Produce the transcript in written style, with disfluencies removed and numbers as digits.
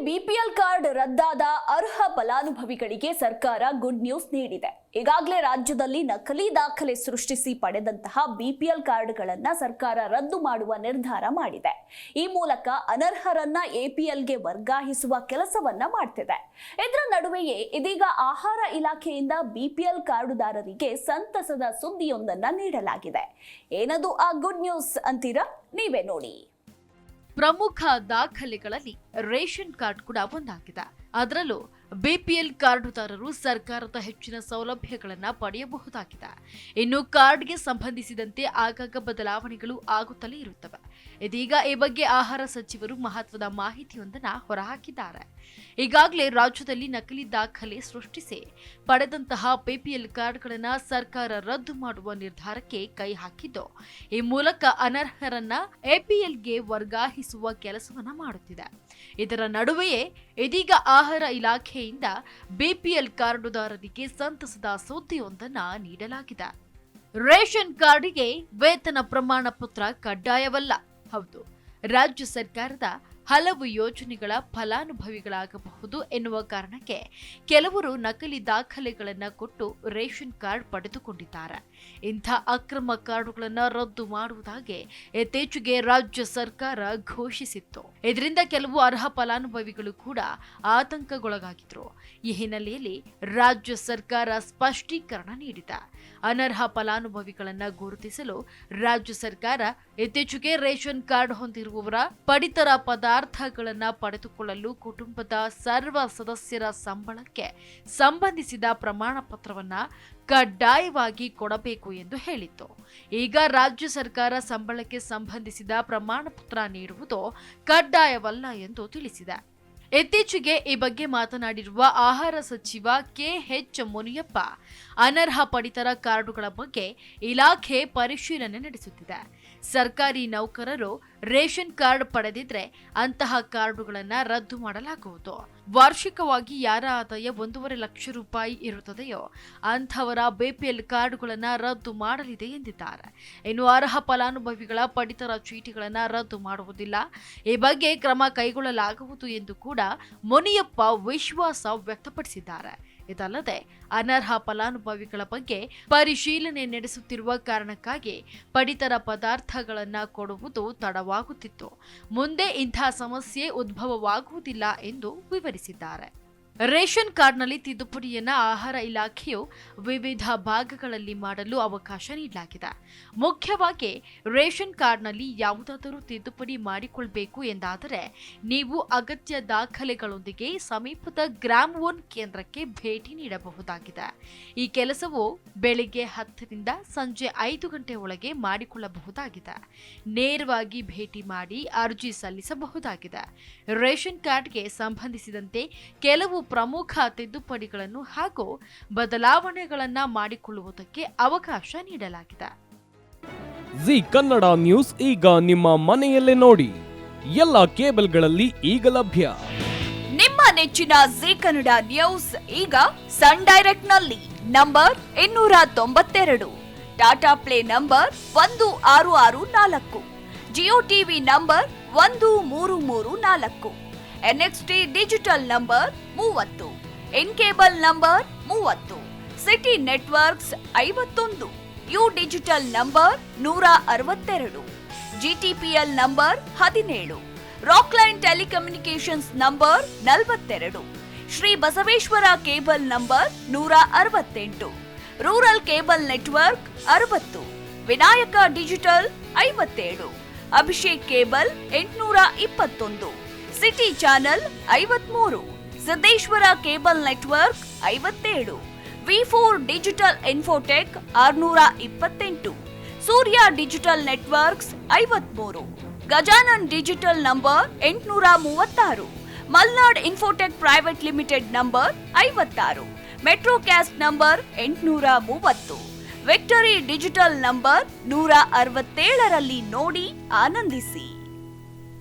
BPL card ರದ್ದಾದ ಅರ್ಹ ಫಲಾನುಭವಿಗಳಿಗೆ ಸರ್ಕಾರ ಗುಡ್ ನ್ಯೂಸ್ ನೀಡಿದೆ. ಈಗಾಗಲೇ ರಾಜ್ಯದಲ್ಲಿ ನಕಲಿ ದಾಖಲೆ ಸೃಷ್ಟಿಸಿ ಪಡೆದಂತಹ ಬಿಪಿಎಲ್ ಕಾರ್ಡ್ಗಳನ್ನು ಸರ್ಕಾರ ರದ್ದು ಮಾಡುವ ನಿರ್ಧಾರ ಮಾಡಿದೆ. ಈ ಮೂಲಕ ಅನರ್ಹರನ್ನ ಎಪಿಎಲ್ಗೆ ವರ್ಗಾಯಿಸುವ ಕೆಲಸವನ್ನ ಮಾಡ್ತಿದೆ. ಇದರ ನಡುವೆಯೇ ಇದೀಗ ಆಹಾರ ಇಲಾಖೆಯಿಂದ ಬಿಪಿಎಲ್ ಕಾರ್ಡುದಾರರಿಗೆ ಸಂತಸದ ಸುದ್ದಿಯೊಂದನ್ನ ನೀಡಲಾಗಿದೆ. ಏನದು ಆ ಗುಡ್ ನ್ಯೂಸ್ ಅಂತೀರಾ? ನೀವೇ ನೋಡಿ. ಪ್ರಮುಖ ದಾಖಲೆಗಳಲ್ಲಿ ರೇಷನ್ ಕಾರ್ಡ್ ಕೂಡ ಒಂದಾಗಿದೆ. ಅದರಲ್ಲೂ ಬಿಪಿಎಲ್ ಕಾರ್ಡುದಾರರು ಸರ್ಕಾರದ ಹೆಚ್ಚಿನ ಸೌಲಭ್ಯಗಳನ್ನು ಪಡೆಯಬಹುದಾಗಿದೆ. ಇನ್ನು ಕಾರ್ಡ್ಗೆ ಸಂಬಂಧಿಸಿದಂತೆ ಆಗಾಗ ಬದಲಾವಣೆಗಳು ಆಗುತ್ತಲೇ ಇರುತ್ತವೆ. ಇದೀಗ ಈ ಬಗ್ಗೆ ಆಹಾರ ಸಚಿವರು ಮಹತ್ವದ ಮಾಹಿತಿಯೊಂದನ್ನು ಹೊರಹಾಕಿದ್ದಾರೆ. ಈಗಾಗಲೇ ರಾಜ್ಯದಲ್ಲಿ ನಕಲಿ ದಾಖಲೆ ಸೃಷ್ಟಿಸಿ ಪಡೆದಂತಹ ಬಿಪಿಎಲ್ ಕಾರ್ಡ್ಗಳನ್ನು ಸರ್ಕಾರ ರದ್ದು ಮಾಡುವ ನಿರ್ಧಾರಕ್ಕೆ ಕೈ ಹಾಕಿದ್ದು, ಈ ಮೂಲಕ ಅನರ್ಹರನ್ನ ಎಪಿಎಲ್ಗೆ ವರ್ಗಾಯಿಸುವ ಕೆಲಸವನ್ನ ಮಾಡುತ್ತಿದೆ. ಇದರ ನಡುವೆಯೇ ಇದೀಗ ಆಹಾರ ಇಲಾಖೆಯಿಂದ ಬಿಪಿಎಲ್ ಕಾರ್ಡುದಾರರಿಗೆ ಸಂತಸದ ಸುದ್ದಿಯೊಂದನ್ನು ನೀಡಲಾಗಿದೆ. ರೇಷನ್ ಕಾರ್ಡಿಗೆ ವೇತನ ಪ್ರಮಾಣ ಪತ್ರ ಕಡ್ಡಾಯವಲ್ಲ. ಹೌದು, ರಾಜ್ಯ ಸರ್ಕಾರದ ಹಲವು ಯೋಜನೆಗಳ ಫಲಾನುಭವಿಗಳಾಗಬಹುದು ಎನ್ನುವ ಕಾರಣಕ್ಕೆ ಕೆಲವರು ನಕಲಿ ದಾಖಲೆಗಳನ್ನು ಕೊಟ್ಟು ರೇಷನ್ ಕಾರ್ಡ್ ಪಡೆದುಕೊಂಡಿದ್ದಾರೆ. ಇಂಥ ಅಕ್ರಮ ಕಾರ್ಡುಗಳನ್ನು ರದ್ದು ಮಾಡುವುದಾಗಿ ಇತ್ತೀಚೆಗೆ ರಾಜ್ಯ ಸರ್ಕಾರ ಘೋಷಿಸಿತ್ತು. ಇದರಿಂದ ಕೆಲವು ಅರ್ಹ ಫಲಾನುಭವಿಗಳು ಕೂಡ ಆತಂಕಗೊಳಗಾಗಿದ್ರು. ಈ ಹಿನ್ನೆಲೆಯಲ್ಲಿ ರಾಜ್ಯ ಸರ್ಕಾರ ಸ್ಪಷ್ಟೀಕರಣ ನೀಡಿದೆ. ಅನರ್ಹ ಫಲಾನುಭವಿಗಳನ್ನು ಗುರುತಿಸಲು ರಾಜ್ಯ ಸರ್ಕಾರ ಇತ್ತೀಚೆಗೆ ರೇಷನ್ ಕಾರ್ಡ್ ಹೊಂದಿರುವವರ ಪಡಿತರ ಪದಾರ್ಥಗಳನ್ನು ಪಡೆದುಕೊಳ್ಳಲು ಕುಟುಂಬದ ಸರ್ವ ಸದಸ್ಯರ ಸಂಬಳಕ್ಕೆ ಸಂಬಂಧಿಸಿದ ಪ್ರಮಾಣ ಪತ್ರವನ್ನು ಕಡ್ಡಾಯವಾಗಿ ಕೊಡಬೇಕು ಎಂದು ಹೇಳಿತ್ತು. ಈಗ ರಾಜ್ಯ ಸರ್ಕಾರ ಸಂಬಳಕ್ಕೆ ಸಂಬಂಧಿಸಿದ ಪ್ರಮಾಣ ಪತ್ರ ನೀಡುವುದು ಕಡ್ಡಾಯವಲ್ಲ ಎಂದು ತಿಳಿಸಿದೆ. ಇತ್ತೀಚೆಗೆ ಈ ಬಗ್ಗೆ ಮಾತನಾಡಿರುವ ಆಹಾರ ಸಚಿವ ಕೆಎಚ್ ಮುನಿಯಪ್ಪ, ಅನರ್ಹ ಪಡಿತರ ಕಾರ್ಡುಗಳ ಬಗ್ಗೆ ಇಲಾಖೆ ಪರಿಶೀಲನೆ ನಡೆಸುತ್ತಿದೆ. ಸರ್ಕಾರಿ ನೌಕರರು ರೇಷನ್ ಕಾರ್ಡ್ ಪಡೆದಿದ್ರೆ ಅಂತಹ ಕಾರ್ಡುಗಳನ್ನು ರದ್ದು ಮಾಡಲಾಗುವುದು. ವಾರ್ಷಿಕವಾಗಿ ಯಾರ ಆದಾಯ 1.5 ಲಕ್ಷ ರೂಪಾಯಿ ಇರುತ್ತದೆಯೋ ಅಂಥವರ ಬಿಪಿಎಲ್ ಕಾರ್ಡುಗಳನ್ನು ರದ್ದು ಮಾಡಲಿದೆ ಎಂದಿದ್ದಾರೆ. ಇನ್ನು ಅರ್ಹ ಫಲಾನುಭವಿಗಳ ಪಡಿತರ ಚೀಟಿಗಳನ್ನು ರದ್ದು ಮಾಡುವುದಿಲ್ಲ. ಈ ಬಗ್ಗೆ ಕ್ರಮ ಕೈಗೊಳ್ಳಲಾಗುವುದು ಎಂದು ಕೂಡ ಮುನಿಯಪ್ಪ ವಿಶ್ವಾಸ ವ್ಯಕ್ತಪಡಿಸಿದ್ದಾರೆ. ಇದಲ್ಲದೆ ಅನರ್ಹ ಫಲಾನುಭವಿಗಳ ಬಗ್ಗೆ ಪರಿಶೀಲನೆ ನಡೆಸುತ್ತಿರುವ ಕಾರಣಕ್ಕಾಗಿ ಪಡಿತರ ಪದಾರ್ಥಗಳನ್ನು ಕೊಡುವುದು ತಡವಾಗುತ್ತಿತ್ತು. ಮುಂದೆ ಇಂಥ ಸಮಸ್ಯೆ ಉದ್ಭವವಾಗುವುದಿಲ್ಲ ಎಂದು ವಿವರಿಸಿದ್ದಾರೆ. ರೇಷನ್ ಕಾರ್ಡ್ನಲ್ಲಿ ತಿದ್ದುಪಡಿಯನ್ನು ಆಹಾರ ಇಲಾಖೆಯು ವಿವಿಧ ಭಾಗಗಳಲ್ಲಿ ಮಾಡಲು ಅವಕಾಶ ನೀಡಲಾಗಿದೆ. ಮುಖ್ಯವಾಗಿ ರೇಷನ್ ಕಾರ್ಡ್ನಲ್ಲಿ ಯಾವುದಾದರೂ ತಿದ್ದುಪಡಿ ಮಾಡಿಕೊಳ್ಳಬೇಕು ಎಂದಾದರೆ ನೀವು ಅಗತ್ಯ ದಾಖಲೆಗಳೊಂದಿಗೆ ಸಮೀಪದ ಗ್ರಾಮ್ ಒನ್ ಕೇಂದ್ರಕ್ಕೆ ಭೇಟಿ ನೀಡಬಹುದಾಗಿದೆ. ಈ ಕೆಲಸವು ಬೆಳಿಗ್ಗೆ 10 ರಿಂದ ಸಂಜೆ 5 ಗಂಟೆ ಒಳಗೆ ಮಾಡಿಕೊಳ್ಳಬಹುದಾಗಿದೆ. ನೇರವಾಗಿ ಭೇಟಿ ಮಾಡಿ ಅರ್ಜಿ ಸಲ್ಲಿಸಬಹುದಾಗಿದೆ. ರೇಷನ್ ಕಾರ್ಡ್ಗೆ ಸಂಬಂಧಿಸಿದಂತೆ ಕೆಲವು ಪ್ರಮುಖ ತಿದ್ದುಪಡಿಗಳನ್ನು ಹಾಗೂ ಬದಲಾವಣೆಗಳನ್ನು ಮಾಡಿಕೊಳ್ಳುವುದಕ್ಕೆ ಅವಕಾಶ ನೀಡಲಾಗಿದೆ. ಜಿ ಕನ್ನಡ ನ್ಯೂಸ್ ಈಗ ನಿಮ್ಮ ಮನೆಯಲ್ಲೇ ನೋಡಿ. ಎಲ್ಲ ಕೇಬಲ್ಗಳಲ್ಲಿ ಈಗ ಲಭ್ಯ. ನಿಮ್ಮ ನೆಚ್ಚಿನ ಜಿ ಕನ್ನಡ ನ್ಯೂಸ್ ಈಗ ಸನ್ ಡೈರೆಕ್ಟ್ ನಲ್ಲಿ number 292, Tata play number 1664, Jio TV number 1334, NXT digital number 30, in cable number 30, city networks 51, U digital number 162, GTPL number 17, Rockline telecommunications number 42, Shri Basaveshwara cable number 168, rural cable network 60, Vinayaka digital 57, Abhishek cable 821, city channel 53, Siddeshwara cable network 57, ವಿ4 digital infotech 628, Surya digital networks 53, Gajanan digital number 836, Malnad infotech private limited number 56, Metrocast number 830, victory digital number 167ರಲ್ಲಿ ನೋಡಿ ಆನಂದಿಸಿ.